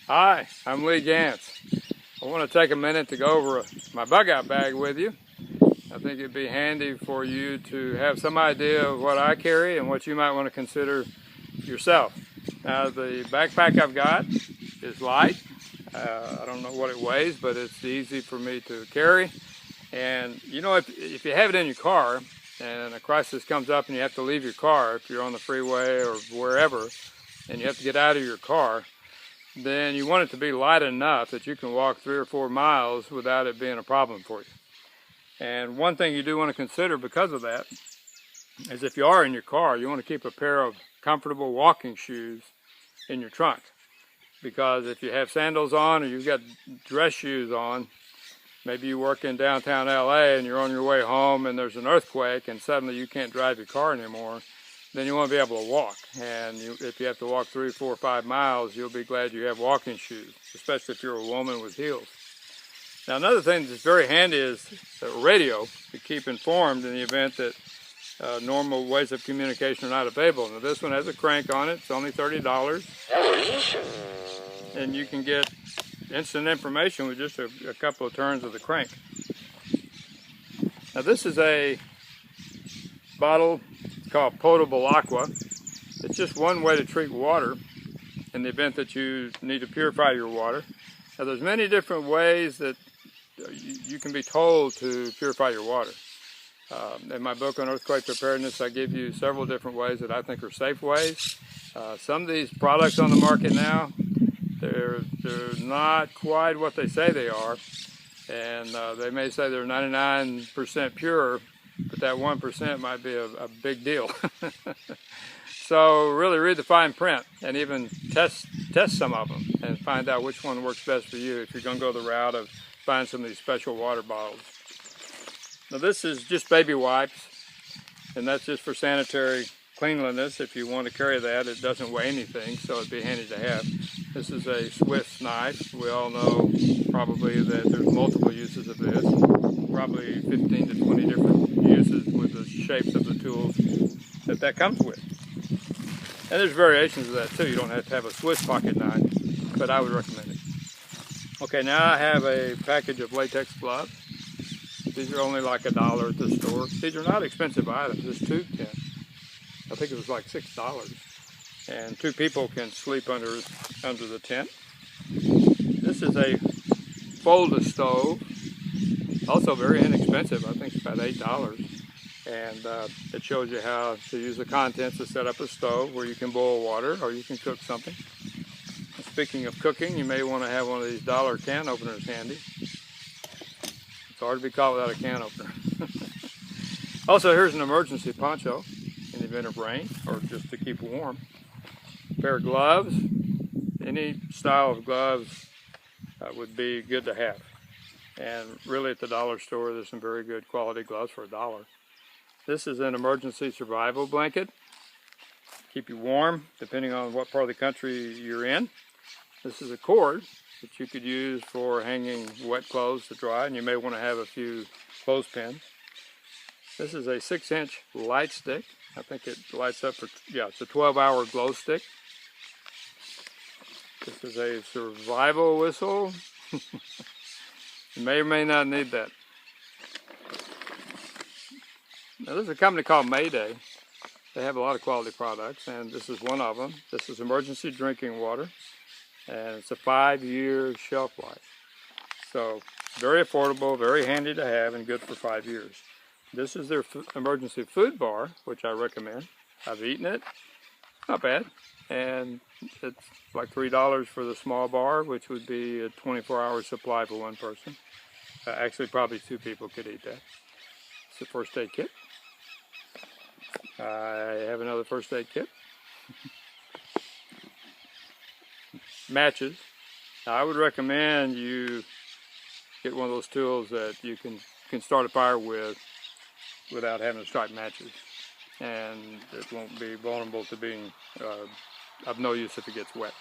Hi, I'm Lee Gantz. I want to take a minute to go over my bug out bag with you. I think it'd be handy for you to have some idea of what I carry and what you might want to consider yourself. Now, the backpack I've got is light. I don't know what it weighs, but it's easy for me to carry. And you know, if you have it in your car and a crisis comes up and you have to leave your car, if you're on the freeway or wherever, and you have to get out of your car, then you want it to be light enough that you can walk 3 or 4 miles without it being a problem for you. And one thing you do want to consider because of that is if you are in your car, you want to keep a pair of comfortable walking shoes in your trunk. Because if you have sandals on or you've got dress shoes on, maybe you work in downtown LA and you're on your way home and there's an earthquake and suddenly you can't drive your car anymore, then you want to be able to walk. And if you have to walk 3, 4, 5 miles, you'll be glad you have walking shoes, especially if you're a woman with heels. Now, another thing that's very handy is a radio to keep informed in the event that normal ways of communication are not available. Now, this one has a crank on it. It's only $30. And you can get instant information with just a couple of turns of the crank. Now, this is a bottle. It's called potable aqua. It's just one way to treat water in the event that you need to purify your water. Now, there's many different ways that you can be told to purify your water. In my book on earthquake preparedness, I give you several different ways that I think are safe ways. Some of these products on the market now, they're not quite what they say they are, and they may say they're 99% pure, but that 1% might be a big deal. So really read the fine print and even test some of them and find out which one works best for you if you're going to go the route of buying some of these special water bottles. Now, this is just baby wipes, and that's just for sanitary cleanliness. If you want to carry that, it doesn't weigh anything, so it'd be handy to have. This is a Swiss knife. We all know probably that there's multiple uses of this, probably 15 to 20 different uses with the shapes of the tools that comes with. And there's variations of that too. You don't have to have a Swiss pocket knife, but I would recommend it. Okay, now I have a package of latex gloves. These are only like $1 at the store. These are not expensive items. This tube tent, I think it was like $6. And 2 people can sleep under the tent. This is a fold-a stove, also very inexpensive. I think it's about $8. And it shows you how to use the contents to set up a stove where you can boil water or you can cook something. Speaking of cooking, you may want to have one of these dollar can openers handy. It's hard to be caught without a can opener. Also, here's an emergency poncho in the event of rain or just to keep warm. A pair of gloves. Any style of gloves would be good to have. And really at the dollar store, there's some very good quality gloves for $1. This is an emergency survival blanket. Keep you warm depending on what part of the country you're in. This is a cord that you could use for hanging wet clothes to dry, and you may want to have a few clothespins. This is a 6-inch light stick. I think it lights up for, yeah, it's a 12-hour glow stick. This is a survival whistle. You may or may not need that. Now, this is a company called Mayday. They have a lot of quality products, and this is one of them. This is emergency drinking water, and it's a 5-year shelf life. So very affordable, very handy to have, and good for 5 years. This is their emergency food bar, which I recommend. I've eaten it. Not bad. And it's like $3 for the small bar, which would be a 24-hour supply for one person. Actually, probably 2 people could eat that. It's a first aid kit. I have another first aid kit. Matches. Now, I would recommend you get one of those tools that you can start a fire with without having to strike matches. And it won't be vulnerable to being of no use if it gets wet.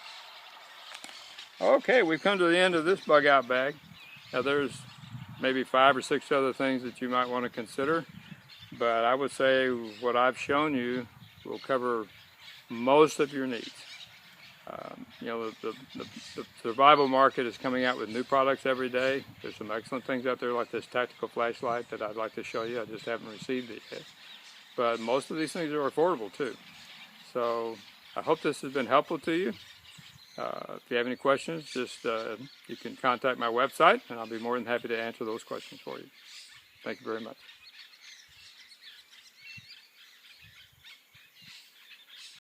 Okay, we've come to the end of this bug out bag. Now, there's maybe 5 or 6 other things that you might want to consider, but I would say what I've shown you will cover most of your needs. You know, the survival market is coming out with new products every day. There's some excellent things out there like this tactical flashlight that I'd like to show you. I just haven't received it yet. But most of these things are affordable too. So I hope this has been helpful to you. If you have any questions, just you can contact my website and I'll be more than happy to answer those questions for you. Thank you very much.